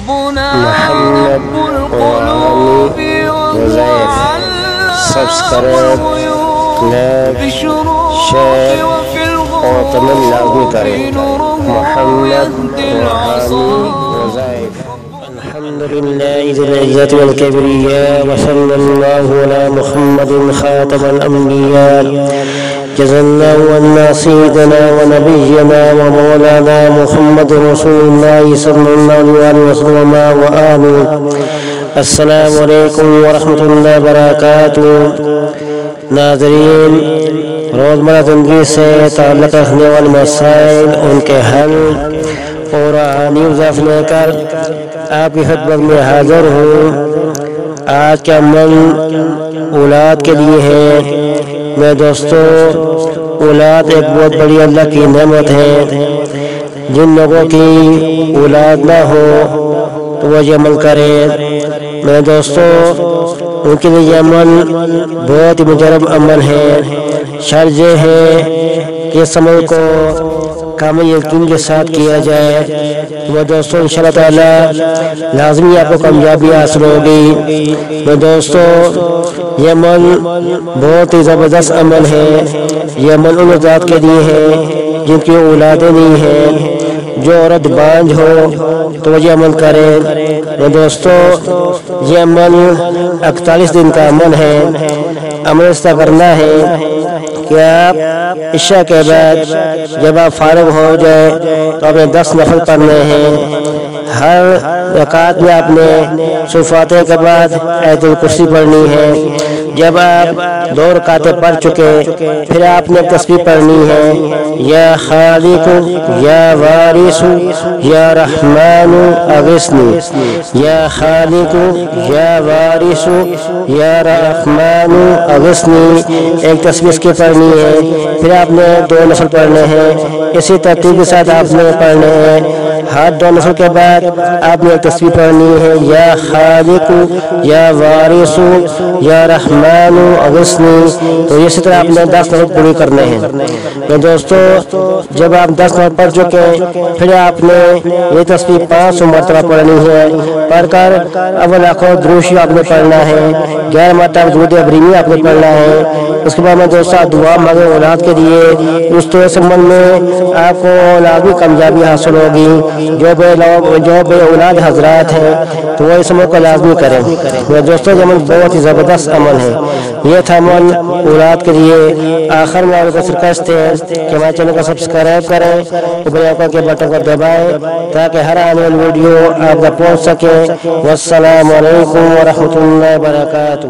محمد وعلی وزیر subscribe like share اور کمنٹ لازمی کریں محمد وعلی وزیر الحمد لله ذي العزة والكبرياء وصلى الله على محمد خاتم الأنبياء جزا الله عنا سيدنا ونبينا ومولانا محمد رسول الله صلى الله عليه وسلم وآله. السلام علیکم ورحمۃ اللہ وبرکاتہ. ناظرین، روزمرہ زندگی سے تعلق رکھنے والے مسائل، ان کے حل اور نیوز لے کر آپ کی خدمت میں حاضر ہوں. آج کا عمل اولاد کے لیے ہے. میں دوستو، اولاد ایک بہت بڑی اللہ کی نعمت ہے. جن لوگوں کی اولاد نہ ہو تو وہ یہ عمل کرے. میں دوستو، ان کے لیے یہ عمل بہت ہی مجرب عمل ہے. شرط یہ ہے کہ اس عمل کو کامل یقین کے ساتھ کیا جائے. وہ دوستو انشاءاللہ تعالی لازمی آپ کو کامیابی حاصل ہوگی. وہ دوستو، یہ عمل بہت ہی زبردست عمل ہے. یہ عمل ان ذات کے لیے ہے جن کی اولادیں نہیں ہیں. جو عورت بانجھ ہو تو وہ یہ عمل کرے. وہ دوستو، یہ عمل 41 دن کا عمل ہے. عمل اس طرح کرنا ہے کہ آپ عشاء کے بعد جب آپ فارغ ہو جائے تو آپ نے 10 نفل پڑھنے ہیں. ہر رکعت میں آپ نے سورۃ فاتحہ کے بعد آیت الکرسی پڑھنی ہے. جب آپ 2 رکعتیں پڑھ چکے پھر آپ نے تسبیح پڑھنی ہے. یا خالق یا وارث یا رحمان اغثنی، یا خالق یا وارث یا رحمان اغثنی. ایک تسبیح اس کی پڑھنی ہے. پھر آپ نے 2 نفل پڑھنے ہیں. اسی ترتیب کے ساتھ آپ نے پڑھنے ہیں. ہر 2 نفل کے بعد آپ نے ایک تسبیح پڑھنی ہے. یا خالق یا وارث یا رحمان اغثنی. تو اسی طرح آپ نے 10 نفل پوری کرنے ہیں. تو دوستو، جب آپ 10 نفل پڑھ چکے پھر آپ نے یہ تسبیح 500 مرتبہ پڑھنی ہے. پڑھ کر اول آخر دروشی آپ نے پڑھنا ہے. 11 مرتبہ درود ابراہیمی آپ نے پڑھنا ہے. اس کے بعد میں دوستو دعا مانگے اولاد کے لیے. اس تو اس عمل میں آپ کو اولادی کامیابی حاصل ہوگی. جو بے اولاد حضرات ہیں تو وہ اس عمل کو لازمی کریں. دوستو، یہ عمل بہت ہی زبردست عمل ہے. یہ تھا عمل اولاد کے لیے. آخر میں آپ کو درخواست ہے کہ ہمارے چینل کو سبسکرائب کریں، بیل آئیکن کے بٹن کو دبائیں تاکہ ہر آنے والی ویڈیو آپ تک پہنچ سکے. والسلام علیکم ورحمۃ اللہ وبرکاتہ.